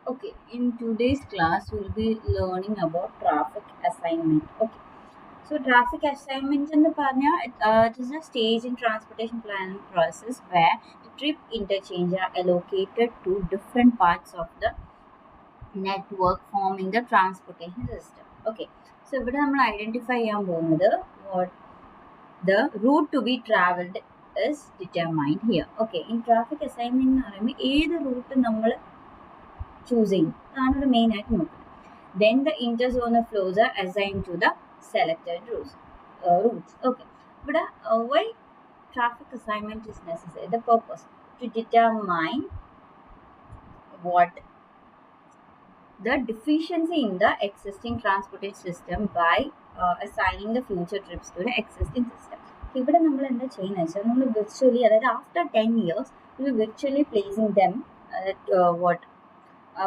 Okay, in today's class, we'll be learning about traffic assignment. Okay, so traffic assignment in the Panya, it is a stage in transportation planning process where the trip interchange are allocated to different parts of the network forming the transportation system. Okay, so ഇവിടെ നമ്മൾ identify ചെയ്യാൻ പോകുന്നത് what the route to be traveled is determined here. Okay, in traffic assignment എന്ന് പറയുമ്പോൾ ഏത് root നമ്മൾ choose ചെയ്യും അതാണ് ഇവിടെ മെയിൻ ആയിട്ട് നോക്കുന്നത്. Then the interzonal flows are assigned to the selected routes. Okay. But why traffic assignment is necessary? The purpose to determine what the deficiency in the existing transportation system by assigning the future trips to the existing system. ഇവിടെ നമ്മൾ എന്താ ചെയ്യുന്നത് വെച്ചാൽ നമ്മൾ virtually അതായത് after 10 years we virtually placing them what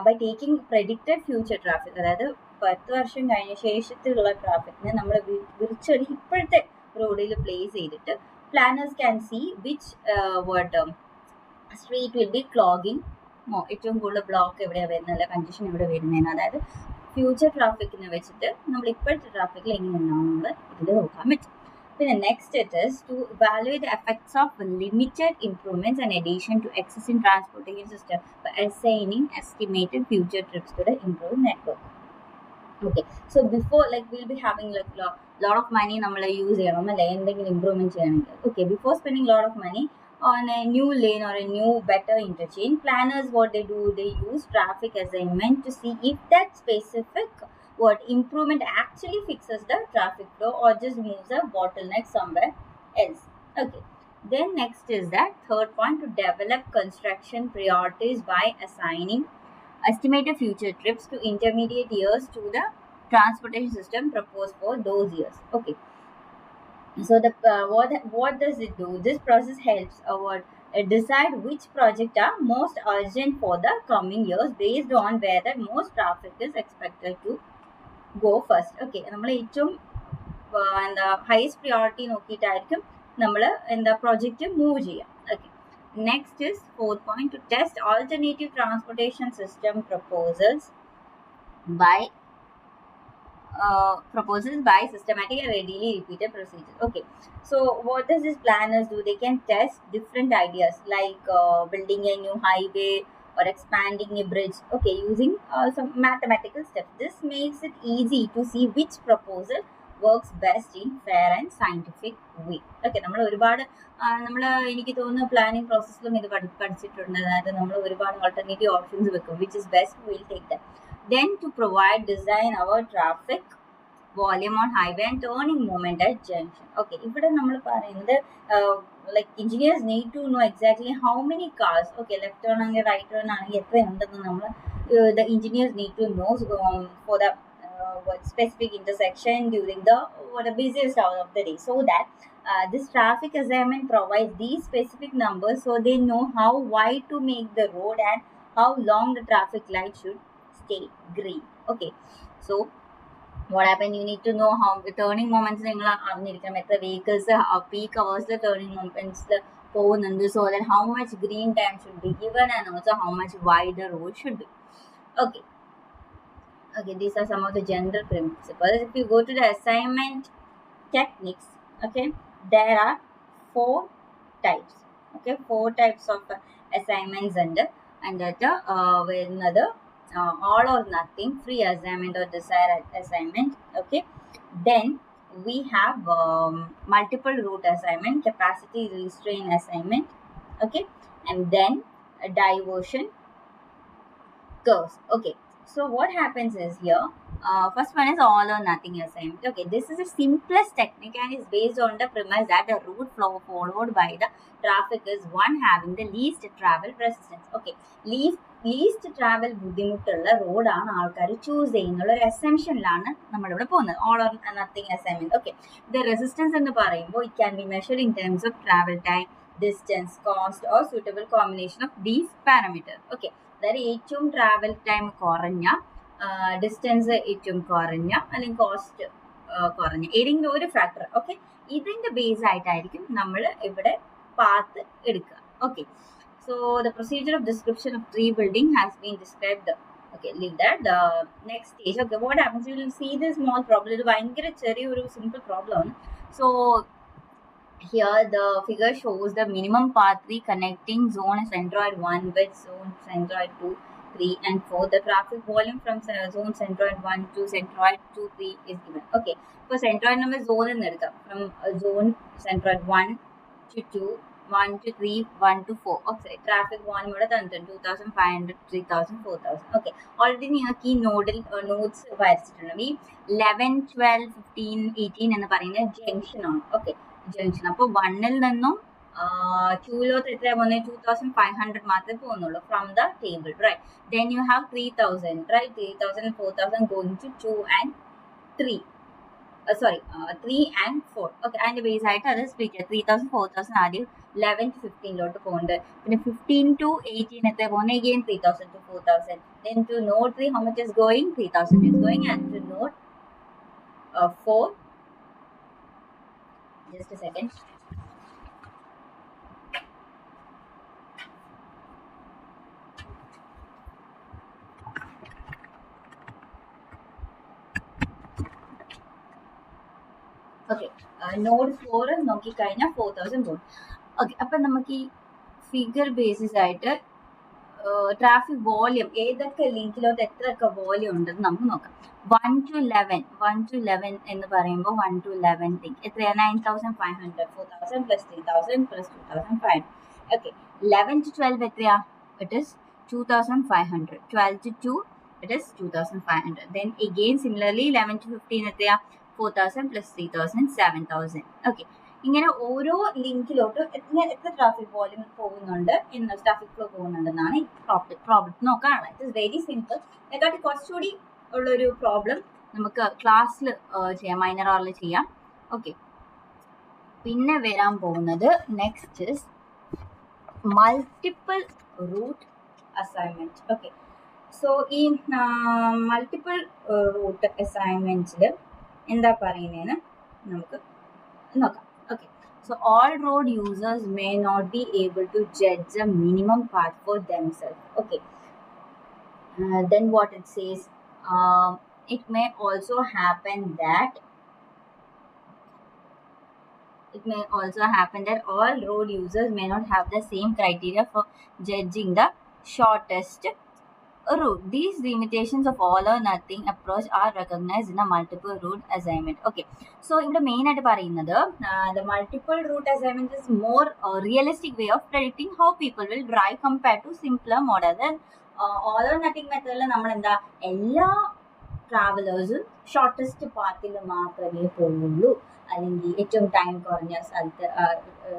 by taking predicted future traffic അതായത് 10 വർഷം കഴിഞ്ഞ ശേഷത്തിലുള്ള ട്രാഫിക്കിനെ നമ്മൾ വിർച്വലി ഇപ്പോഴത്തെ റോഡിൽ പ്ലേസ് ചെയ്തിട്ട് planners can see which street will be clogging ഏറ്റവും കൂടുതൽ ബ്ലോക്ക് എവിടെയാണ് വരുന്നത് അല്ല കണ്ടീഷൻ എവിടെ വരുന്നതെന്ന് അതായത് ഫ്യൂച്ചർ ട്രാഫിക്കിനെ വെച്ചിട്ട് നമ്മൾ ഇപ്പോഴത്തെ ട്രാഫിക്കിൽ എങ്ങനെയുണ്ടാവും നമ്മൾ ഇതിൽ നോക്കാൻ പറ്റും. പിന്നെ next it is to evaluate the effects of limited improvements and addition to existing transportation system by assigning estimated future trips to the improved network. Okay, so before like we'll be having like lot of money നമ്മൾ use ചെയ്യണം അല്ലെ എന്തെങ്കിലും improvement ചെയ്യണമെങ്കിൽ. Okay, before spending lot of money on a new lane or a new better interchange, planners what they do, they use traffic assignment to see if that specific what improvement actually fixes the traffic flow or just moves a bottleneck somewhere else. Okay, then next is that third point, to develop construction priorities by assigning estimated future trips to intermediate years to the transportation system proposed for those years. Okay, so the what does it do? This process helps our decide which projects are most urgent for the coming years based on where the most traffic is expected to go first. Okay, നമ്മൾ ഏറ്റവും എന്താ heist priority നോക്കിയിട്ടായിരിക്കും നമ്മൾ എന്താ project move ചെയ്യാം. Okay, next is fourth point, to test alternative transportation system proposals by systematic and readily repeated procedures. Okay, so what does this planners do? They can test different ideas like building a new highway or expanding a bridge. Okay, using some mathematical steps. This makes it easy to see which proposal works best in fair and scientific way. Okay, നമ്മൾ ഒരുപാട് നമ്മൾ എനിക്ക് തോന്നുന്നു planning പ്രോസസ്സിലും ഇത് പഠിച്ചിട്ടുണ്ട്. അതായത് നമ്മൾ ഒരുപാട് ഓൾട്ടർനേറ്റീവ് ഓപ്ഷൻസ് വെക്കും, which is best will take that. Then to provide design our traffic volume on highway and turning moment at junction. Okay, ഇവിടെ നമ്മൾ പറയുന്നത് like engineers need to know exactly how many cars, okay, left turn ആണെങ്കിൽ right turn ആണെങ്കിൽ എത്ര ഉണ്ടെന്ന് നമ്മൾ the engineers need to know for the specific intersection during the busiest hour of the day, so that this traffic assignment provides these specific numbers so they know how wide to make the road and how long the traffic light should stay green. Okay, so what happened, you need to know how the turning moments നിങ്ങൾ അറിഞ്ഞിരിക്കണം, എത്ര vehicles peak അവേഴ്സിൽ turning മൊമെന്റ്സിൽ പോകുന്നുണ്ട്, so that how much green time should be given and also how much wide the road should be. Okay, these are some of the general principles. If you go to the assignment techniques, okay, there are 4 types. Okay, 4 types of assignments under, and that another all or nothing, free assignment or desired assignment. Okay, then we have multiple route assignment, capacity restraint assignment. Okay, and then a diversion curves. Okay, so what happens is here, first one is all or nothing assignment. Okay, this is the simplest technique and is based on the premise that the route flow followed by the traffic is one having the least travel resistance. Okay, least travel ബുദ്ധിമുട്ടുള്ള റോഡാണ് ആൾക്കാർ choose ചെയ്യുന്നുള്ള ഒരു അസംഷനിലാണ് നമ്മളിവിടെ പോകുന്നത്. All or nothing assignment. Okay, the resistance എന്ന് പറയുമ്പോൾ it can be measured in terms of travel time, distance, cost or suitable combination of these parameter. Okay, അതായത് ഏറ്റവും ട്രാവൽ ടൈം കുറഞ്ഞ, ഡിസ്റ്റൻസ് ഏറ്റവും കുറഞ്ഞ, അല്ലെങ്കിൽ കോസ്റ്റ് കുറഞ്ഞ ഏതെങ്കിലും ഒരു ഫാക്ടർ. ഓക്കെ, ഇതിന്റെ ബേസ് ആയിട്ടായിരിക്കും നമ്മൾ ഇവിടെ പാത്ത് എടുക്കുക. Okay, so the procedure of description of tree building has been described Okay, leave that. The next stage. Okay, what happens? You will see this small problem. ഇത് ഭയങ്കര ചെറിയൊരു simple problem. So here the figure shows the minimum path we connecting zone centroid 1 with zone centroid 2, 3 and 4. The traffic volume from zone centroid 1 to centroid 2, 3 is given. Okay, so centroid number zone എന്ന് എടുക്കാം. From zone centroid 1 to 2, 1 to 3, 1 to 4. Okay, traffic volume ഇവിടെ തന്നിട്ടുണ്ട് 2500, 3000, 4000. Okay, already നിങ്ങൾക്ക് ഈ നോഡിൽ notes വരച്ചിട്ടുണ്ട്. ഈ 11, 12, 15, 18 എന്ന് പറയുന്നത് ജംഗ്ഷൻ ആണ്. Okay, junction. അപ്പോൾ 1ൽ നിന്നും 2ലോട്ട് എത്ര പോകുന്നത്? 2500 മാത്രമേ പോകുന്നുള്ളൂ from the table, right? Then you have 3000, right? 3000, 4000 going to 2 and 3. 3 and 4. Okay, അതിന്റെ ബേസ് ആയിട്ട് അത് സ്പ്ലിറ്റ് ചെയ്യുക. 3000, 4000 ആദ്യം 11 to 15ലോട്ട് പോകുന്നുണ്ട്. പിന്നെ 15 to 18 എത്ര പോകുന്നത്? Again 3000 to 4000. Then to node 3, how much is going? 3000 is going. And to node 4, just a second. Okay, node 4 നോക്കിക്കഴിഞ്ഞാൽ 4000 പോകും. ഓക്കെ, അപ്പം നമുക്ക് ഈ ഫിഗർ ബേസിസ് ആയിട്ട് ട്രാഫിക് വോളിയം ഏതൊക്കെ ലിങ്കിലോട്ട് എത്രയൊക്കെ വോളിയം ഉണ്ടെന്ന് നമുക്ക് നോക്കാം. 1 to 11 എന്ന് പറയുമ്പോൾ 1 to 11 ലിങ്ക് എത്രയാണ്? 9500, 4000 plus 3000 plus 2500. ഓക്കെ, 11 to 12 എത്രയാ? It is 2500. 12 to 2 it is 2500. Then again similarly 11 to 15 എത്രയാ? 4000 plus 3000, 7000. ഓക്കെ, ഇങ്ങനെ ഓരോ ലിങ്കിലോട്ട് എത്ര ട്രാഫിക് വോളിയം പോകുന്നുണ്ട് എന്ന് ട്രാഫിക് ഫ്ലോ പോകുന്നുണ്ടെന്നാണ് ഈ പ്രോബ്ലം നോക്കാനുള്ളത്. It is very simple. ഇതിനെക്കാട്ടി കുറച്ചുകൂടി ഉള്ളൊരു പ്രോബ്ലം നമുക്ക് ക്ലാസ്സിൽ ചെയ്യാം, മൈനർ ആറിൽ ചെയ്യാം. ഓക്കെ, പിന്നെ വരാൻ പോകുന്നത് next is multiple route assignment. Okay, so ഈ മൾട്ടിപ്പിൾ റൂട്ട് അസൈൻമെന്റ്സിൽ എന്താ പറയുന്നതെന്ന് നമുക്ക് നോക്കാം. Okay, so all road users may not be able to judge the minimum path for themselves. Okay, then what it says, it may also happen that all road users may not have the same criteria for judging the shortest route. These limitations of all or nothing approach are recognized in a multiple route assignment. Okay, so ഇവിടെ main ആയിട്ട് പറയുന്നത് the multiple route assignment is more realistic way of predicting how people will drive compared to simpler model. Then all or nothing മെത്തേഡിൽ നമ്മൾ എന്താ, എല്ലാ ട്രാവലേഴ്സും shortest പാത്തിൽ മാത്രമേ പോകുള്ളൂ, അല്ലെങ്കിൽ ഏറ്റവും ടൈം കുറഞ്ഞ സ്ഥലത്ത്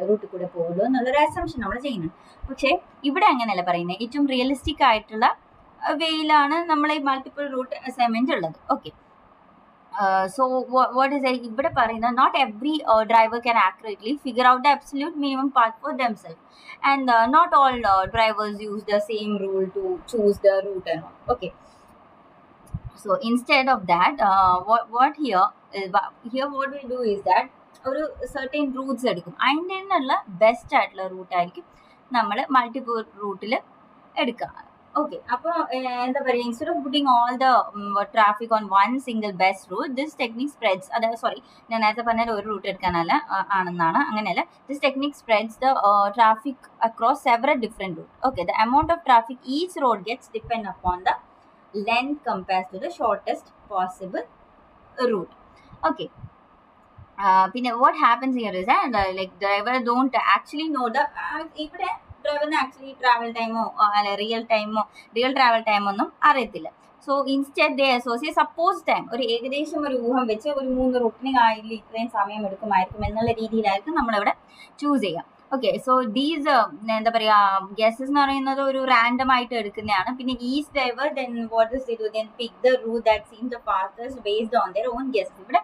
റൂട്ടിൽ കൂടെ പോകുള്ളൂ എന്നുള്ളൊരു അസംഷൻ നമ്മൾ ചെയ്യുന്നത്. പക്ഷേ ഇവിടെ അങ്ങനെയല്ല പറയുന്നത്. ഏറ്റവും റിയലിസ്റ്റിക് ആയിട്ടുള്ള വേയിലാണ് നമ്മൾ ഈ മൾട്ടിപ്പിൾ റൂട്ട് അസൈൻമെന്റ് ഉള്ളത്. ഓക്കെ, സോ വാട്ട് ഇസ് ഇവിടെ പറയുന്നത്, not every driver can accurately figure out the absolute minimum path for themselves and not all drivers use the same rule to choose the route and all. Okay, so instead of that what here what we do is that ഒരു certain routes എടുക്കും. അതിൻ്റെ തന്നെയുള്ള best ആയിട്ടുള്ള റൂട്ടായിരിക്കും നമ്മൾ multiple റൂട്ടിൽ എടുക്കുക. Okay, അപ്പോൾ എന്താ പറയുക, instead of putting all the traffic on one single best route, this technique spreads, അതായത് ഞാൻ നേരത്തെ പറഞ്ഞാൽ ഒരു റൂട്ട് എടുക്കാനല്ല ആണെന്നാണ്, അങ്ങനെയല്ല. This technique spreads the traffic across several different route. Okay, the amount of traffic each road gets depend upon the length compared to the shortest possible route. Okay, പിന്നെ what happens here is that like driver don't actually know the ഇവിടെ ഡ്രൈവറിന് actually travel ടൈമോ അല്ലെ real travel ടൈമോ ഒന്നും അറിയത്തില്ല. So instead ദേ associate suppose time, ഒരു ഏകദേശം ഒരു ഊഹം വെച്ച് ഒരു 3 റൂട്ടിന് ആയില്ല ഇത്രയും സമയം എടുക്കുമായിരിക്കും എന്നുള്ള രീതിയിലായിരിക്കും നമ്മളിവിടെ ചൂസ് ചെയ്യുക. ഓക്കെ, സോ ദീസ് എന്താ പറയുക, ഗെസ്സസ് എന്ന് പറയുന്നത് ഒരു റാൻഡം ആയിട്ട് എടുക്കുന്നതാണ്. പിന്നെ each driver then what is it then pick the route that seems the fastest based on their own guess. ഇവിടെ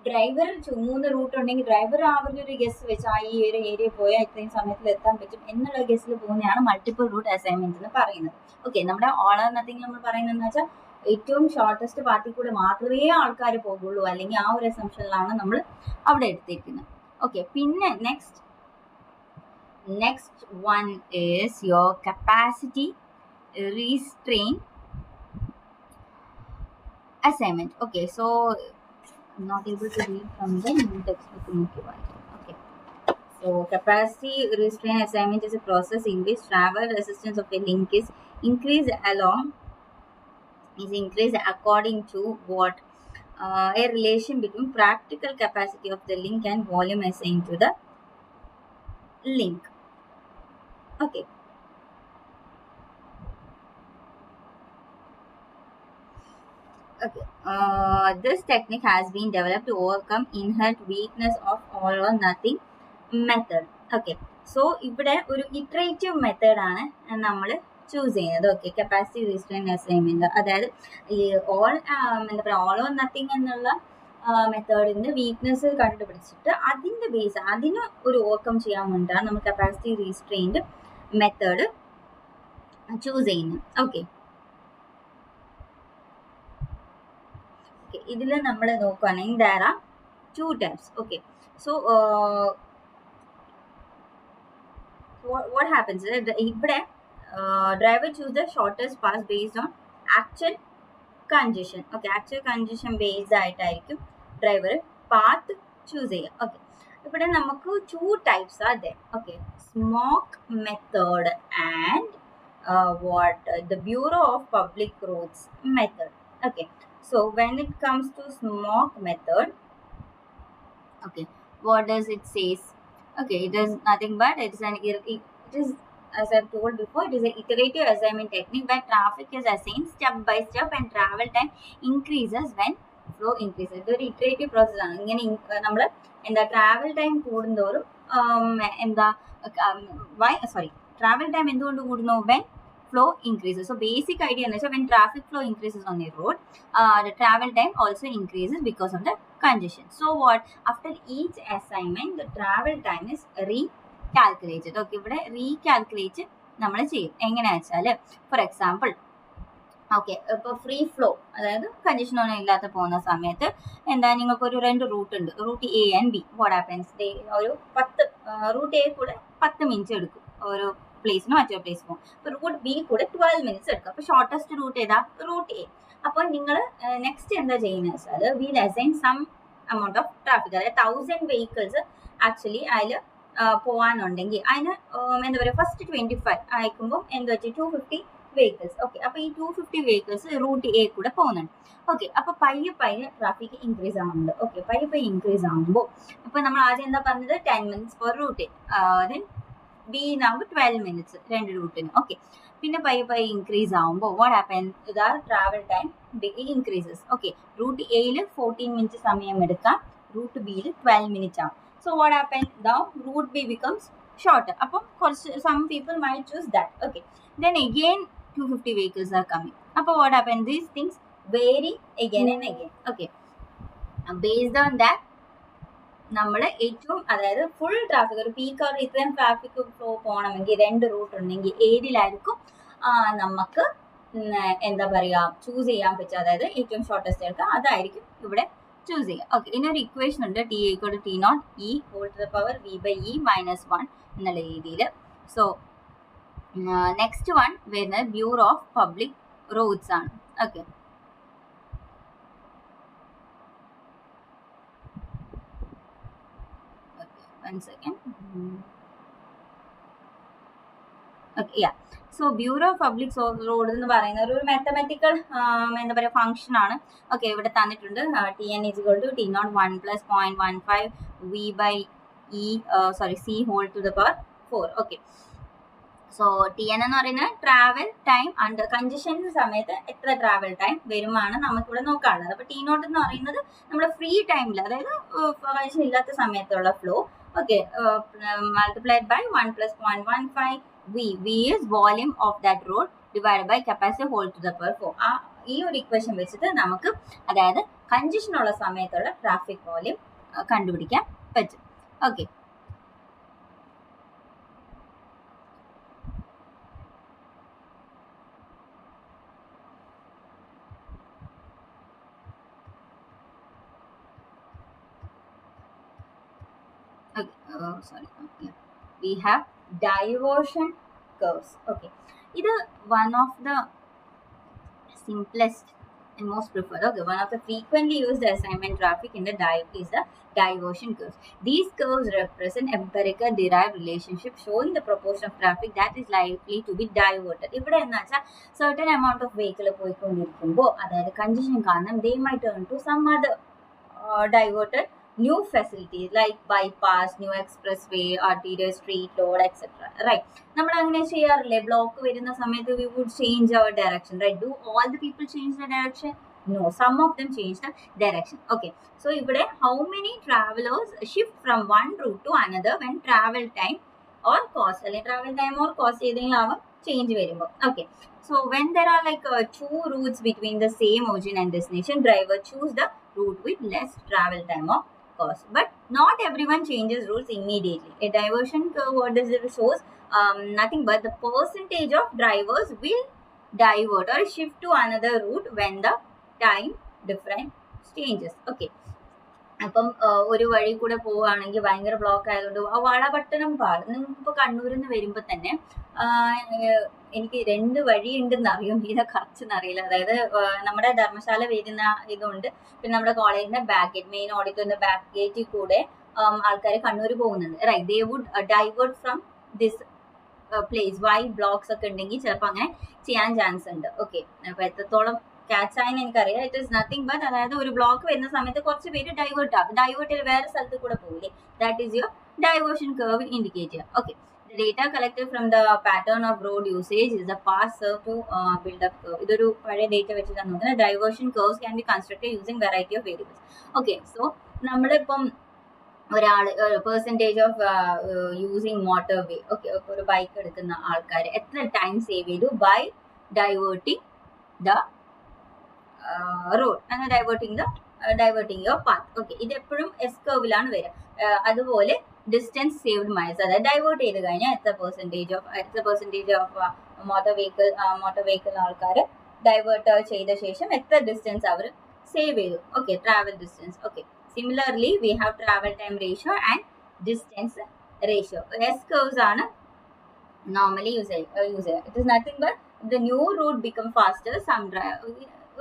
ഡ്രൈവർ 3 റൂട്ട് ഉണ്ടെങ്കിൽ ഡ്രൈവർ അവരുടെ ഒരു ഗെസ് വെച്ച് ഈ ഒരു ഏരിയ പോയാൽ ഇത്രയും സമയത്തിൽ എത്താൻ പറ്റും എന്നുള്ള ഗെസ്സിൽ പോകുന്നതാണ് മൾട്ടിപ്പിൾ റൂട്ട് അസൈൻമെന്റ് എന്ന് പറയുന്നത്. ഓക്കെ, നമ്മുടെ ഓൾ ഓർ നത്തിങ് നമ്മൾ പറയുന്നതെന്ന് വെച്ചാൽ ഏറ്റവും ഷോർട്ടസ്റ്റ് പാത്തിൽ കൂടെ മാത്രമേ ആൾക്കാർ പോകുള്ളൂ, അല്ലെങ്കിൽ ആ ഒരു അസംഷനിലാണ് നമ്മൾ അവിടെ എടുത്തിരിക്കുന്നത്. ഓക്കെ, പിന്നെ next one is your capacity restraint assignment. Okay, so I'm not able to read from the new textbook. Okay. So capacity restraint assignment is a process in which travel resistance of a link is increased according to what a relation between practical capacity of the link and volume assigned to the link. Okay. Okay. This technique has been developed to overcome inherent weakness of all or nothing method. Okay. So ഇവിടെ ഒരു iterative മെത്തേഡാണ് നമ്മൾ choose ചെയ്യുന്നത്. Okay, capacity restrain assignment, അതായത് ഈ എന്താ പറയുക, all or nothing എന്നുള്ള മെത്തേഡിന്റെ വീക്ക്നെസ് കണ്ടുപിടിച്ചിട്ട് അതിന് ഒരു ഓവർകം ചെയ്യാൻ വേണ്ടിയിട്ടാണ് നമ്മൾ കപ്പാസിറ്റി റീസ്ട്രെയിൻഡ് മെത്തേഡ് ചൂസ് ചെയ്യുന്നത്. ഓക്കെ, ഇതിൽ നമ്മൾ നോക്കുകയാണെങ്കിൽ there are two types. Okay, so what happens is ഇവിടെ driver choose the shortest path based on actual congestion. Okay, actual congestion based ആയിട്ടായിരിക്കും ഡ്രൈവർ പാത്ത് ചൂസ് ചെയ്യുക. ഓക്കെ, ഇവിടെ നമുക്ക് two types are there. Okay, smoke method and the Bureau of Public Roads method. Okay, so when it comes to smoke method, okay, what does it says? Okay, it is nothing but it is, as I've told before, it is an iterative assignment technique where traffic is assigned step by step and travel time increases when flow increases. ഇതൊരു iterative process ആണ്. ഇങ്ങനെ നമ്മൾ travel time കൂടുന്തോറും travel time എന്തുകൊണ്ട് കൂടുന്നു? When flow increases. So basic idea is when traffic flow increases on a road, the travel time also increases because of the congestion. So what? After each assignment, the travel time is recalculated. Okay, ഇവിടെ recalculate നമ്മൾ ചെയ്യും. എങ്ങനെയാ വെച്ചാൽ, for example, okay, ഇപ്പോൾ free flow, അതായത് condition ഒന്നും ഇല്ലാത്ത പോകുന്ന സമയത്ത് നിങ്ങൾക്കൊരു 2 റൂട്ട് ഉണ്ട്, route A and B. What happens, ഒരു റൂട്ട് എ കൂടെ 10 മിനിറ്റ് എടുക്കും ഒരു പ്ലേസിന് മറ്റൊരു പ്ലേസ് പോകും. അപ്പോൾ റൂട്ട് ബി കൂടെ 12 മിനിറ്റ്സ് എടുക്കും. അപ്പോൾ ഷോർട്ടസ്റ്റ് റൂട്ട് ഏതാ? Route A. അപ്പോൾ നിങ്ങൾ നെക്സ്റ്റ് എന്താ ചെയ്യുന്നത് വെച്ചാൽ, we'll assign some amount of traffic, അതായത് 1000 വെഹിക്കിൾസ് ആക്ച്വലി അതിൽ പോകാനുണ്ടെങ്കിൽ അതിന് എന്താ പറയുക, ഫസ്റ്റ് 25 അയക്കുമ്പോൾ എന്താ വെച്ചാൽ 250 വെഹിക്കിൾസ്. ഓക്കെ, അപ്പോൾ ഈ 250 വെഹിക്കിൾസ് റൂട്ട് എ കൂടെ പോകുന്നുണ്ട്. ഓക്കെ, അപ്പോൾ പയ്യെ ട്രാഫിക് ഇൻക്രീസ് ആവുന്നുണ്ട്. ഓക്കെ, പയ്യെ ഇൻക്രീസ് ആകുമ്പോൾ ഇപ്പോൾ നമ്മൾ ആദ്യം എന്താ പറഞ്ഞത്, 10 minutes per route. Then B നാകുമ്പോൾ 12 മിനിറ്റ്സ് 2 റൂട്ടിന്. ഓക്കെ, പിന്നെ പയ്യെ ഇൻക്രീസ് ആകുമ്പോൾ വാട്ട് ഹാപ്പൻ, ഇതാ travel time increases. Okay, route എയിൽ 14 മിനിറ്റ് സമയം എടുക്കാം, റൂട്ട് ബിയിൽ 12 മിനിറ്റ് ആവും. So what happen, the route B becomes shorter. അപ്പം കുറച്ച് some people might choose that. Okay, then again 250 vehicles are coming. അപ്പോൾ what happens, these things vary again and again. Okay, based on that നമ്മൾ ഏറ്റവും, അതായത് full traffic, ഒരു peak അവർ ഇത്രയും traffic flow പോകണമെങ്കിൽ 2 root ഉണ്ടെങ്കിൽ ഏതിലായിരിക്കും നമുക്ക് എന്താ പറയുക ചൂസ് ചെയ്യാൻ പറ്റുക, അതായത് ഏറ്റവും ഷോർട്ടസ്റ്റ് എടുക്കുക, അതായിരിക്കും ഇവിടെ ചൂസ് ചെയ്യുക. ഓക്കെ, ഇതിനൊരു ഇക്വേഷൻ ഉണ്ട്, T equal to T naught E whole to the power V by E minus 1 എന്നുള്ള രീതിയിൽ. സോ നെക്സ്റ്റ് വൺ വരുന്നത് ബ്യൂറോ ഓഫ് പബ്ലിക് റോഡ്സ് ആണ്. Okay, one second. Okay, yeah. So bureau of public road എന്ന് പറയുന്നത് ഒരു mathematical എന്താ പറയുക function ആണ്. ഓക്കെ, ഇവിടെ തന്നിട്ടുണ്ട് T N is equal to T naught 1 + 0.15 V by E C whole to the power 4. Okay, so T N എന്ന് പറയുന്നത് ട്രാവൽ ടൈം അണ്ടർ കൺജഷൻ സമയത്ത് എത്ര ട്രാവൽ ടൈം വരുമാണ് നമുക്കിവിടെ നോക്കാനുള്ളത്. അപ്പോൾ ടി നോട്ട് എന്ന് പറയുന്നത് നമ്മുടെ ഫ്രീ ടൈമിൽ, അതായത് കൺജഷൻ ഇല്ലാത്ത സമയത്തുള്ള flow. Okay, multiplied by 1 + 0.15 V is volume of that road divided by capacity whole to the power 4. ഈ ഒരു ഇക്വേഷൻ വെച്ചിട്ട് നമുക്ക്, അതായത് കൺജഷൻ ഉള്ള സമയത്തുള്ള ട്രാഫിക് വോളിയം കണ്ടുപിടിക്കാൻ പറ്റും. Okay, we have diversion curves. Okay, ഇത് one of the simplest and most preferred. Okay, one of the frequently used assignment traffic in the is the diversion curves. These curves represent empirical derived relationship showing the proportion of traffic that is likely to be diverted. ഇവിടെ എന്ന് വെച്ചാൽ certain amount of vehicle പോയിക്കൊണ്ടിരിക്കുമ്പോൾ അതായത് congestion കാരണം they might turn to some other diverted new facilities like bypass, new expressway, arterial street road, etc. Right? നമ്മൾ അങ്ങനെ ചെയ്യാറില്ലേ? Block വരുന്ന സമയത്ത് we would change our direction, right? Do all the people change the direction? No, some of them change the direction. Okay, so ഇവിടെ how many travelers shift from one route to another when travel time or cost, അല്ലെങ്കിൽ travel time or cost ഏതെങ്കിലും ആവാം change വരുമ്പോൾ. Okay, so when there are like two routes between the same origin and destination, driver choose the route with less travel time or cost. But not everyone changes routes immediately. A diversion curve, what does it shows? Nothing but the percentage of drivers will divert or shift to another route when the time difference changes. Okay, അപ്പം ഒരു വഴി കൂടെ പോവുകയാണെങ്കിൽ ഭയങ്കര block ആയതുകൊണ്ട് വളപട്ടണം നിങ്ങൾക്ക് ഇപ്പോൾ കണ്ണൂരിൽ നിന്ന് വരുമ്പോൾ തന്നെ എനിക്ക് 2 വഴിയുണ്ടെന്ന് അറിയും, ഇത് കറക്റ്റ് അറിയില്ല. അതായത് നമ്മുടെ ധർമ്മശാല വരുന്ന ഇതുണ്ട്, പിന്നെ നമ്മുടെ കോളേജിന്റെ ബാക്ക് ഗേറ്റ്, മെയിൻ ഓഡിറ്റോറിയത്തിന്റെ ബാക്ക് ഗേറ്റിൽ കൂടെ ആൾക്കാർ കണ്ണൂർ പോകുന്നുണ്ട്. Right, they would divert from this place. Why blocks ഒക്കെ ഉണ്ടെങ്കിൽ ചിലപ്പോൾ അങ്ങനെ ചെയ്യാൻ ചാൻസ് ഉണ്ട്. ഓക്കെ, അപ്പൊ എത്രത്തോളം ക്യാച്ച് ആയെന്ന് എനിക്കറിയാം. ഇറ്റ് ഈസ് നത്തിങ് ബട്ട് അതായത് ഒരു ബ്ലോക്ക് വരുന്ന സമയത്ത് കുറച്ച് പേര് ഡൈവേർട്ട് ആകും. ഡൈവേർട്ട് ചെയ്ത് വേറെ സ്ഥലത്ത് കൂടെ പോകില്ലേ, that is your diversion curve indicator. Okay, the data collected from the pattern of road usage is the path served to build up curve. ഇതൊരു പഴയ ഡേറ്റ വെച്ചിട്ടാണ് നോക്കുന്നത്. Diversion curves can be constructed using variety of variables. Okay, so നമ്മളിപ്പം ഒരാൾ percentage of using motor way, okay, ഒരു bike എടുക്കുന്ന ആൾക്കാർ എത്ര ടൈം സേവ് ചെയ്തു ബൈ ഡൈവേർട്ടിങ് ദ റോഡ് അങ്ങനെ ഡൈവേർട്ടിങ് യുവർ പാത്ത്. ഓക്കെ, ഇത് എപ്പോഴും എസ് കർവിലാണ് വരിക. അതുപോലെ ഡിസ്റ്റൻസ് സേവ്ഡ് മൈൽസ്, അതായത് ഡൈവേർട്ട് ചെയ്ത് കഴിഞ്ഞാൽ എത്ര പെർസെൻറ്റേജ് ഓഫ് മോട്ടോർ വെഹിക്കിൾ ആൾക്കാർ ഡൈവേർട്ട് ചെയ്ത ശേഷം എത്ര ഡിസ്റ്റൻസ് അവർ സേവ് ചെയ്തു. Okay, travel distance. Okay, similarly we have travel time ratio and distance ratio. S curves ആണ് നോർമലി യൂസ് ചെയ്യുക. It is nothing but the new route become faster.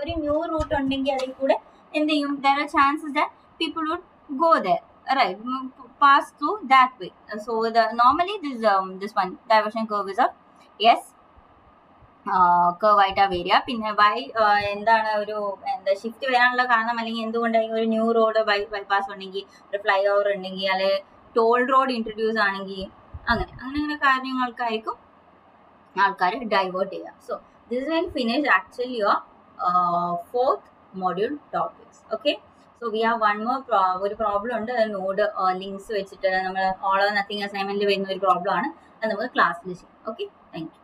ഒരു new route ഉണ്ടെങ്കിൽ അതിൽ കൂടെ എന്ത് ചെയ്യും, there are chances that people would go there, right, pass through that way. So the normally this one diversion curve is a yes curve ആയിട്ടാ വരിക. പിന്നെ by എന്താണ് ഒരു ഷിഫ്റ്റ് വരാനുള്ള കാരണം, അല്ലെങ്കിൽ എന്തുകൊണ്ടായിരിക്കും ഒരു ന്യൂ റോഡ് ബൈപാസ് ഉണ്ടെങ്കിൽ, ഒരു ഫ്ലൈ ഓവർ ഉണ്ടെങ്കിൽ, അല്ലെങ്കിൽ ടോൾ റോഡ് ഇൻട്രൊഡ്യൂസ് ആണെങ്കിൽ, അങ്ങനെ കാര്യങ്ങൾക്കായിരിക്കും ആൾക്കാർ ഡൈവേർട്ട് ചെയ്യുക. So this will finish actually your 4th module topics. Okay, so we have one more ഒരു പ്രോബ്ലം ഉണ്ട്, നോഡ് ലിങ്ക്സ് വെച്ചിട്ട് നമ്മൾ ഓൾ ഓർ നത്തിങ് അസൈൻമെന്റിൽ വരുന്ന ഒരു പ്രോബ്ലം ആണ്. അത് നമുക്ക് ക്ലാസ്സിൽ ചെയ്യാം. Okay, thank you.